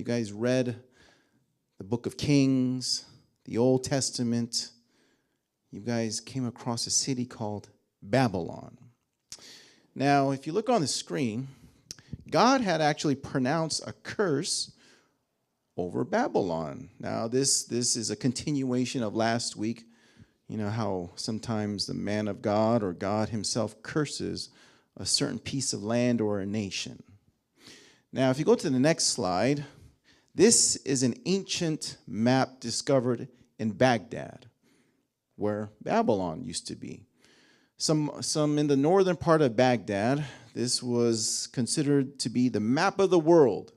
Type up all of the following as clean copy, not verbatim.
guys read the book of Kings, the Old Testament, you guys came across a city called Babylon. Now, if you look on the screen, God had actually pronounced a curse over Babylon. Now, this is a continuation of last week. You know how sometimes the man of God or God himself curses a certain piece of land or a nation. Now, if you go to the next slide, this is an ancient map discovered in Baghdad, where Babylon used to be. Some in the northern part of Baghdad, this was considered to be the map of the world,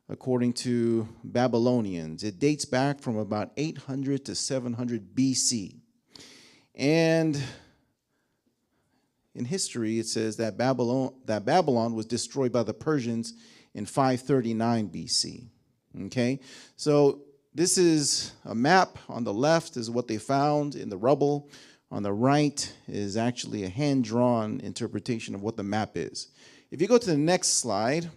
according to Babylonians. It dates back from about 800 to 700 BC. And in history, it says that Babylon was destroyed by the Persians in 539 BC. Okay, so this is a map. On the left is what they found in the rubble. On the right is actually a hand-drawn interpretation of what the map is. If you go to the next slide,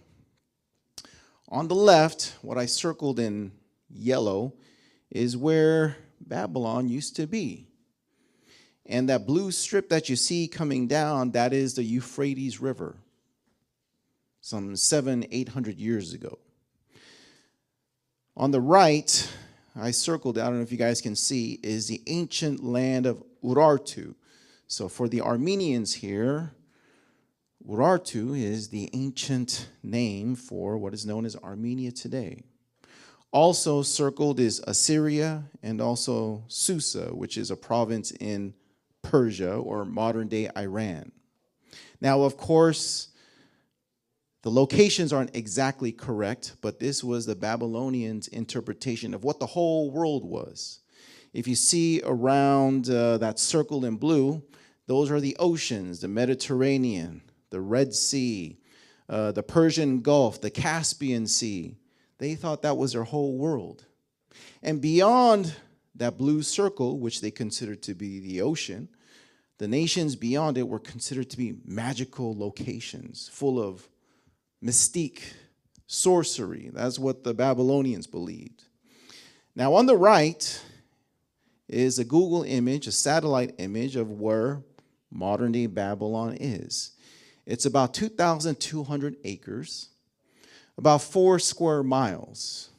on the left, what I circled in yellow is where Babylon used to be. And that blue strip that you see coming down, that is the Euphrates River, some 700-800 years ago. On the right, I circled, I don't know if you guys can see, is the ancient land of Urartu. So for the Armenians here, Urartu is the ancient name for what is known as Armenia today. Also circled is Assyria and also Susa, which is a province in Persia or modern-day Iran. Now, of course, the locations aren't exactly correct, but this was the Babylonians' interpretation of what the whole world was. If you see around that circle in blue, those are the oceans, the Mediterranean, the Red Sea, the Persian Gulf, the Caspian Sea. They thought that was their whole world. And beyond that blue circle, which they considered to be the ocean, the nations beyond it were considered to be magical locations full of mystique, sorcery. That's what the Babylonians believed. Now, on the right is a Google image, a satellite image of where modern-day Babylon is. It's about 2,200 acres, about 4 square miles.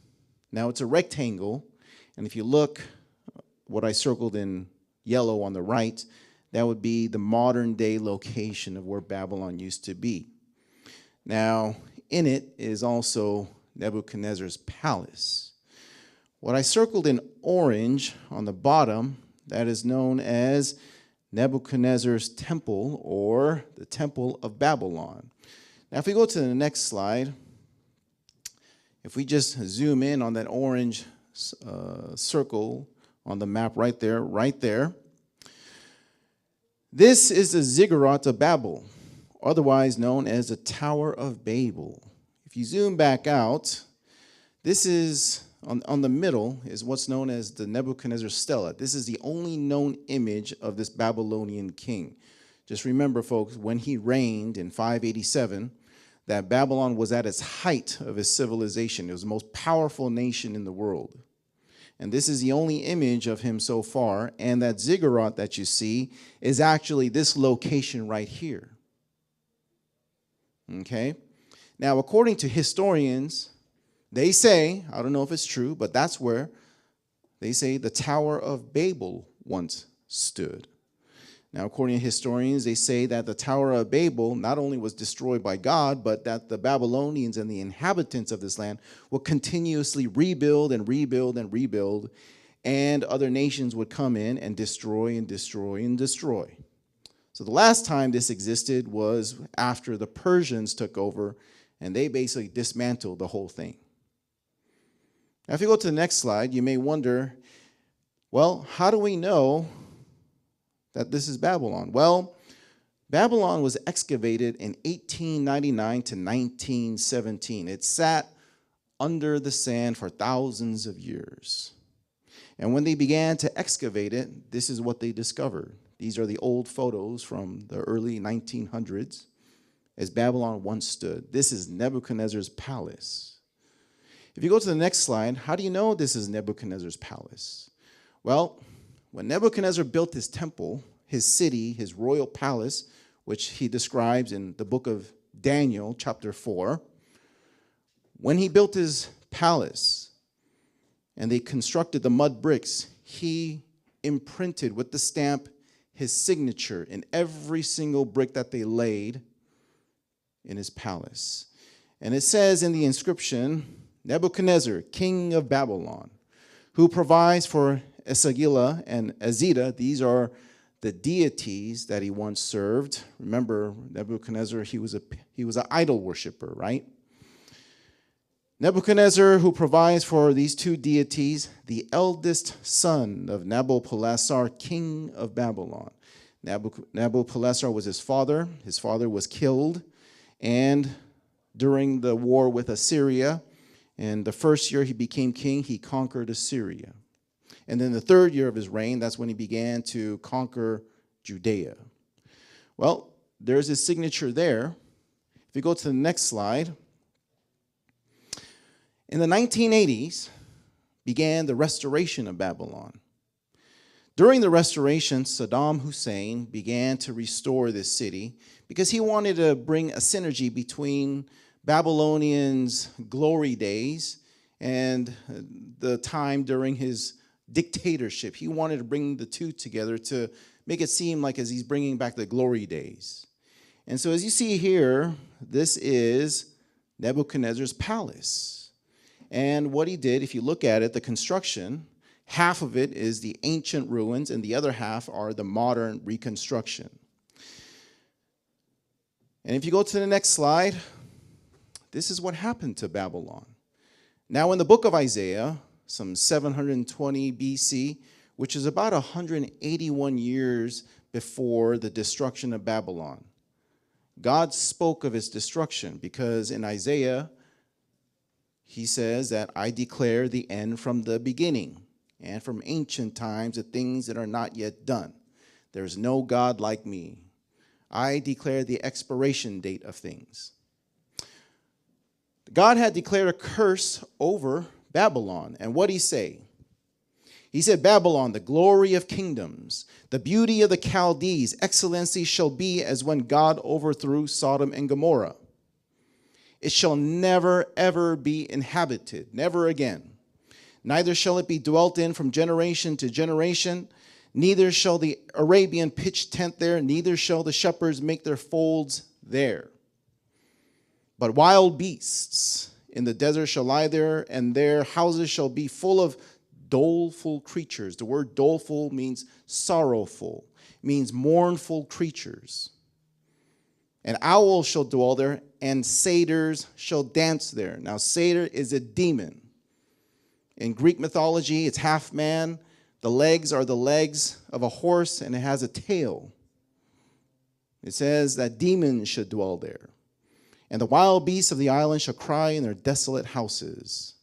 Now, it's a rectangle, and if you look, what I circled in yellow on the right, that would be the modern-day location of where Babylon used to be. Now, in it is also Nebuchadnezzar's palace. What I circled in orange on the bottom, that is known as Nebuchadnezzar's temple, or the Temple of Babylon. Now, if we go to the next slide, if we just zoom in on that orange circle on the map right there, this is the ziggurat of Babel, otherwise known as the Tower of Babel. If you zoom back out, this is, on the middle, is what's known as the Nebuchadnezzar stela. This is the only known image of this Babylonian king. Just remember, folks, when he reigned in 587, that Babylon was at its height of its civilization. It was the most powerful nation in the world. And this is the only image of him so far, and that ziggurat that you see is actually this location right here. Okay? Now, according to historians, they say, I don't know if it's true, but that's where they say the Tower of Babel once stood. Now, according to historians, they say that the Tower of Babel not only was destroyed by God, but that the Babylonians and the inhabitants of this land will continuously rebuild and rebuild and rebuild, and other nations would come in and destroy and destroy and destroy. So the last time this existed was after the Persians took over, and they basically dismantled the whole thing. Now, if you go to the next slide, you may wonder, well, how do we know that this is Babylon? Well, Babylon was excavated in 1899 to 1917. It sat under the sand for thousands of years. And when they began to excavate it, this is what they discovered. These are the old photos from the early 1900s as Babylon once stood. This is Nebuchadnezzar's palace. If you go to the next slide, how do you know this is Nebuchadnezzar's palace? Well, when Nebuchadnezzar built his temple, his city, his royal palace, which he describes in the book of Daniel, chapter 4, when he built his palace and they constructed the mud bricks, he imprinted with the stamp his signature in every single brick that they laid in his palace. And it says in the inscription, Nebuchadnezzar, king of Babylon, who provides for Esagila and Azita. These are the deities that he once served. Remember, Nebuchadnezzar, he was an idol worshiper, right? Nebuchadnezzar, who provides for these two deities, the eldest son of Nabopolassar, king of Babylon. Nabopolassar was his father. His father was killed, and during the war with Assyria, and the first year he became king, he conquered Assyria. And then the third year of his reign, that's when he began to conquer Judea. Well, there's his signature there. If you go to the next slide, in the 1980s began the restoration of Babylon. During the restoration, Saddam Hussein began to restore this city because he wanted to bring a synergy between Babylonians' glory days and the time during his dictatorship. He wanted to bring the two together to make it seem like as he's bringing back the glory days. And so as you see here, this is Nebuchadnezzar's palace. And what he did, if you look at it, the construction, half of it is the ancient ruins and the other half are the modern reconstruction. And if you go to the next slide, this is what happened to Babylon. Now in the book of Isaiah, some 720 BC, which is about 181 years before the destruction of Babylon, God spoke of its destruction because in Isaiah, he says that I declare the end from the beginning and from ancient times the things that are not yet done. There is no God like me. I declare the expiration date of things. God had declared a curse over Babylon. And what did he say? He said, Babylon, the glory of kingdoms, the beauty of the Chaldees, excellency shall be as when God overthrew Sodom and Gomorrah. It shall never, ever be inhabited, never again. Neither shall it be dwelt in from generation to generation. Neither shall the Arabian pitch tent there, neither shall the shepherds make their folds there. But wild beasts in the desert shall lie there, and their houses shall be full of doleful creatures. The word doleful means sorrowful, means mournful creatures. And owls shall dwell there, and satyrs shall dance there. Now, satyr is a demon. In Greek mythology, it's half man. The legs are the legs of a horse, and it has a tail. It says that demons should dwell there. And the wild beasts of the island shall cry in their desolate houses.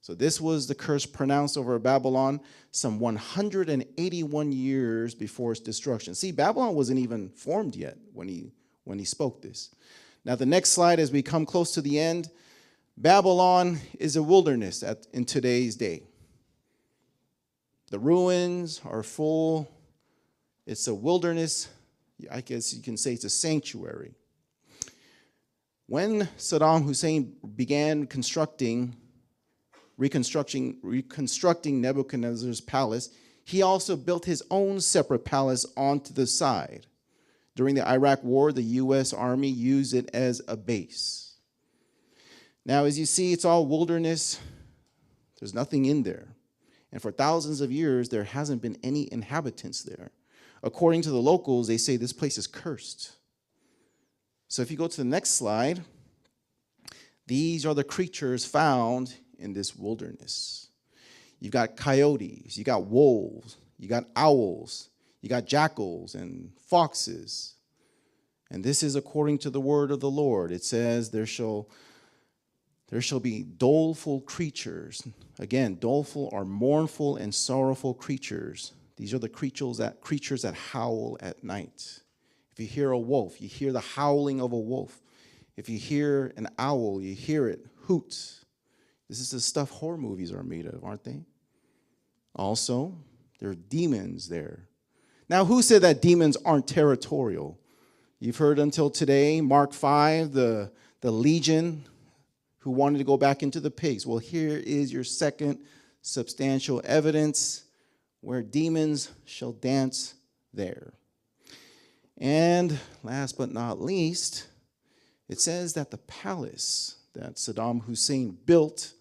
So this was the curse pronounced over Babylon some 181 years before its destruction. See, Babylon wasn't even formed yet when he spoke this. Now, the next slide, as we come close to the end, Babylon is a wilderness in today's day. The ruins are full. It's a wilderness. I guess you can say it's a sanctuary. When Saddam Hussein began reconstructing Nebuchadnezzar's palace, he also built his own separate palace onto the side. During the Iraq War, the U.S. Army used it as a base. Now, as you see, it's all wilderness. There's nothing in there. And for thousands of years, there hasn't been any inhabitants there. According to the locals, they say this place is cursed. So if you go to the next slide, these are the creatures found in this wilderness. You've got coyotes, you got wolves, you got owls, you got jackals and foxes. And this is according to the word of the Lord. It says there shall be doleful creatures. Again, doleful are mournful and sorrowful creatures. These are the creatures that howl at night. If you hear a wolf, you hear the howling of a wolf. If you hear an owl, you hear it hoot. This is the stuff horror movies are made of, aren't they? Also, there are demons there. Now, who said that demons aren't territorial? You've heard until today, Mark 5, the legion who wanted to go back into the pigs. Well, here is your second substantial evidence where demons shall dance there. And last but not least, it says that the palace that Saddam Hussein built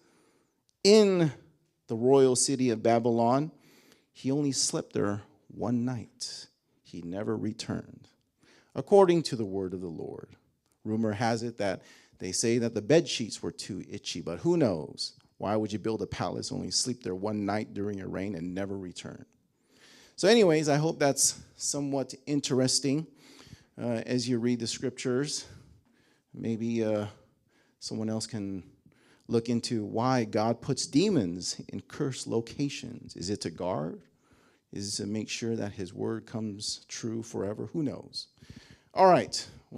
in the royal city of Babylon, he only slept there one night. He never returned, according to the word of the Lord. Rumor has it that they say that the bed sheets were too itchy, but who knows? Why would you build a palace, only sleep there one night during a reign and never return? So anyways, I hope that's somewhat interesting as you read the scriptures. Maybe someone else can look into why God puts demons in cursed locations. Is it to guard? Is it to make sure that his word comes true forever? Who knows? All right.